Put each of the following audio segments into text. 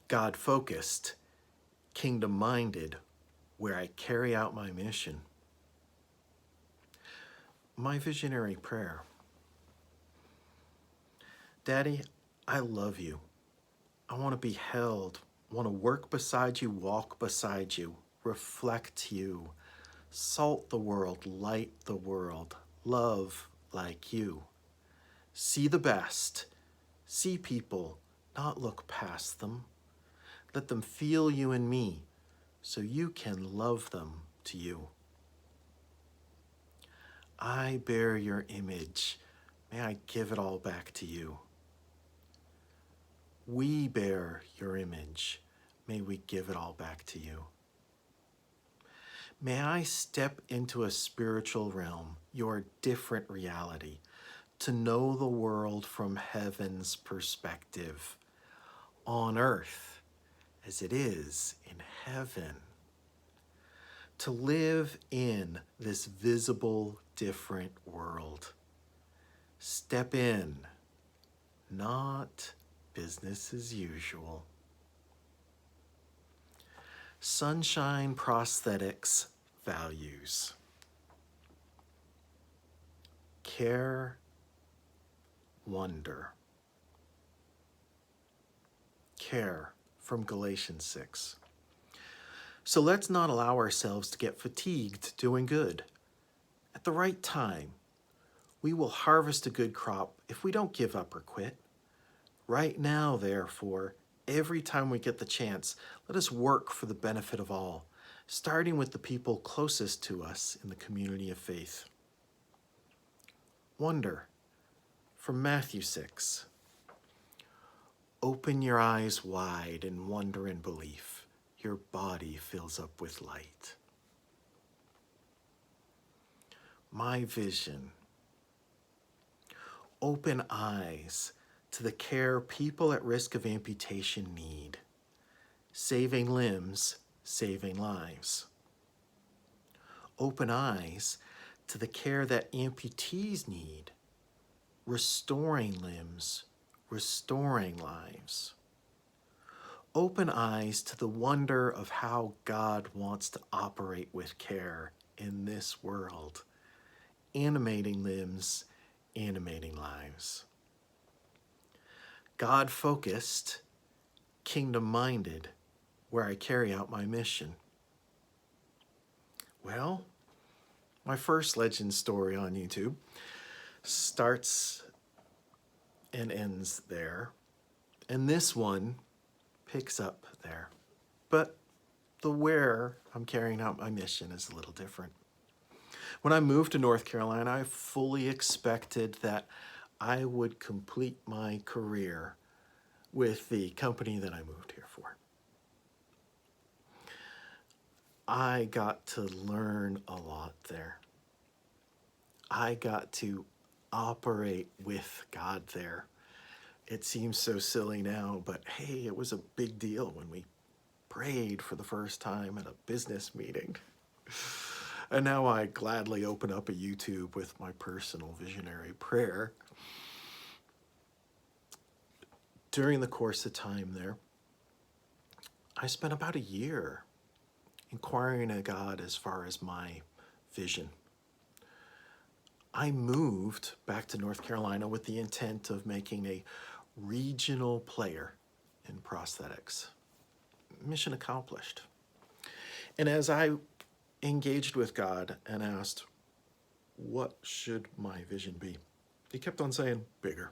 God-focused, kingdom-minded, where I carry out my mission. My visionary prayer. Daddy, I love you. I want to be held, want to work beside you, walk beside you, reflect you, salt the world, light the world, love like you. See the best, see people, not look past them. Let them feel you and me so you can love them to you. I bear your image. May I give it all back to you. We bear your image. May we give it all back to you. May I step into a spiritual realm, your different reality, to know the world from heaven's perspective, on earth as it is in heaven. To live in this visible, different world. Step in, not business as usual. Sunshine Prosthetics values. Care, wonder. Care from Galatians 6. So let's not allow ourselves to get fatigued doing good. At the right time, we will harvest a good crop if we don't give up or quit. Right now, therefore, every time we get the chance, let us work for the benefit of all, starting with the people closest to us in the community of faith. Wonder from Matthew 6. Open your eyes wide in wonder and belief. Your body fills up with light. My vision. Open eyes to the care people at risk of amputation need. Saving limbs, saving lives. Open eyes to the care that amputees need. Restoring limbs, restoring lives. Open eyes to the wonder of how God wants to operate with care in this world. Animating limbs, animating lives. God-focused, kingdom-minded, where I carry out my mission. Well, my first legend story on YouTube starts and ends there, and this one picks up there. But the where I'm carrying out my mission is a little different. When I moved to North Carolina, I fully expected that I would complete my career with the company that I moved here for. I got to learn a lot there. I got to operate with God there. It seems so silly now, but hey, it was a big deal when we prayed for the first time at a business meeting. And now I gladly open up a YouTube with my personal visionary prayer. During the course of time there, I spent about a year inquiring of God as far as my vision. I moved back to North Carolina with the intent of making a regional player in prosthetics. Mission accomplished. And as I engaged with God and asked, what should my vision be? He kept on saying, bigger.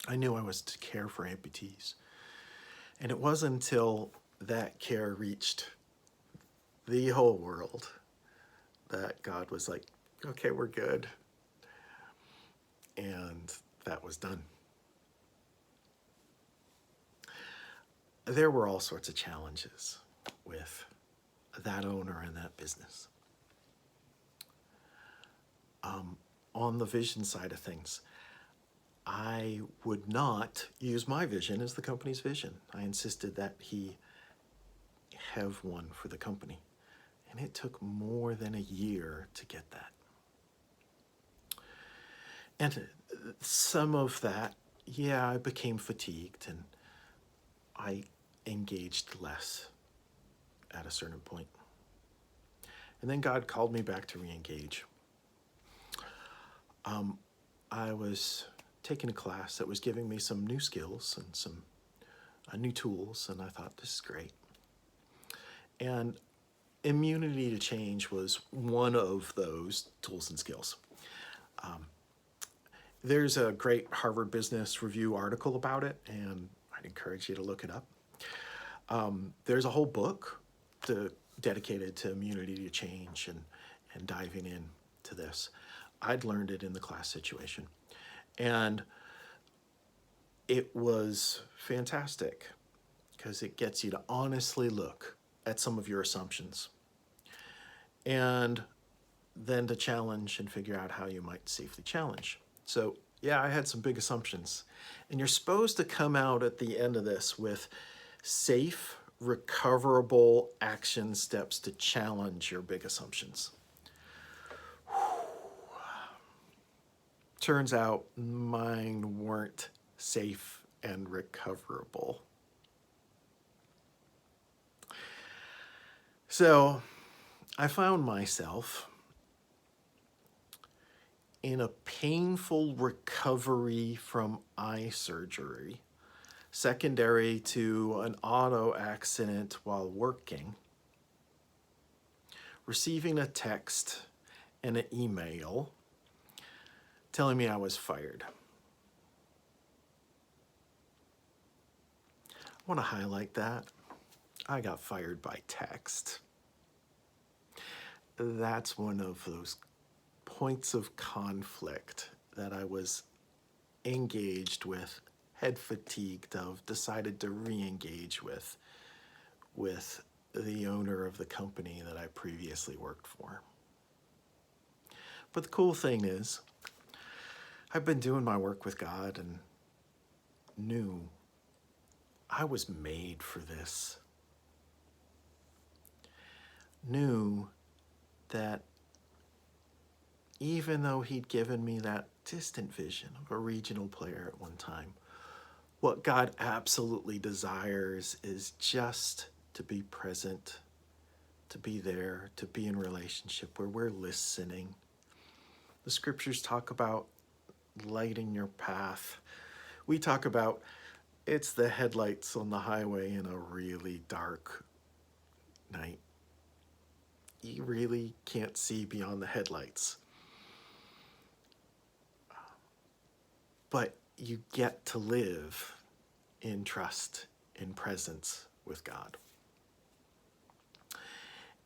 I knew I was to care for amputees. And it wasn't until that care reached the whole world that God was like, okay, we're good. And that was done. There were all sorts of challenges with that owner and that business. On the vision side of things, I would not use my vision as the company's vision. I insisted that he have one for the company. And it took more than a year to get that. And some of that, yeah, I became fatigued and I engaged less at a certain point. And then God called me back to re-engage. I was taking a class that was giving me some new skills and some new tools, and I thought, this is great. And immunity to change was one of those tools and skills. There's a great Harvard Business Review article about it, and I'd encourage you to look it up. There's a whole book dedicated to immunity to change and diving in to this. I'd learned it in the class situation, and it was fantastic because it gets you to honestly look at some of your assumptions and then to challenge and figure out how you might safely challenge. So yeah, I had some big assumptions, and you're supposed to come out at the end of this with safe, recoverable action steps to challenge your big assumptions. Turns out mine weren't safe and recoverable. So I found myself in a painful recovery from eye surgery, secondary to an auto accident while working, receiving a text and an email telling me I was fired. I want to highlight that. I got fired by text. That's one of those points of conflict that I was engaged with, head fatigued of, decided to re-engage with the owner of the company that I previously worked for. But the cool thing is, I've been doing my work with God and knew I was made for this. Knew that even though he'd given me that distant vision of a regional player at one time, what God absolutely desires is just to be present, to be there, to be in relationship where we're listening. The scriptures talk about lighting your path. We talk about it's the headlights on the highway in a really dark night. You really can't see beyond the headlights. But you get to live in trust, in presence with God.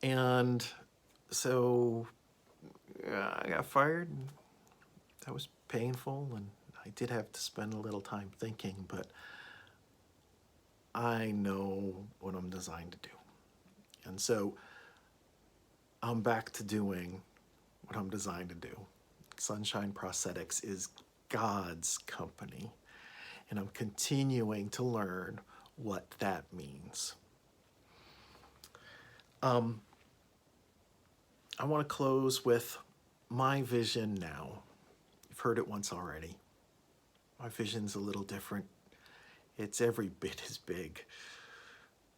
And so I got fired, and that was painful, and I did have to spend a little time thinking, but I know what I'm designed to do. And so I'm back to doing what I'm designed to do. Sunshine Prosthetics is God's company, and I'm continuing to learn what that means. I want to close with my vision now. You've heard it once already. My vision's a little different. It's every bit as big,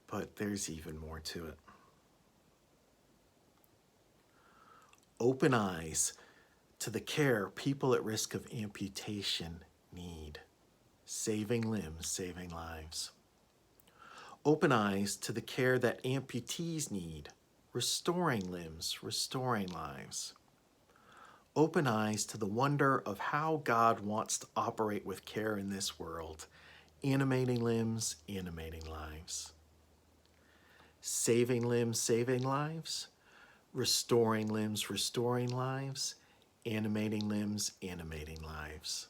but there's even more to it. Open eyes to the care people at risk of amputation need. Saving limbs, saving lives. Open eyes to the care that amputees need. Restoring limbs, restoring lives. Open eyes to the wonder of how God wants to operate with care in this world. Animating limbs, animating lives. Saving limbs, saving lives. Restoring limbs, restoring lives. Animating limbs, animating lives.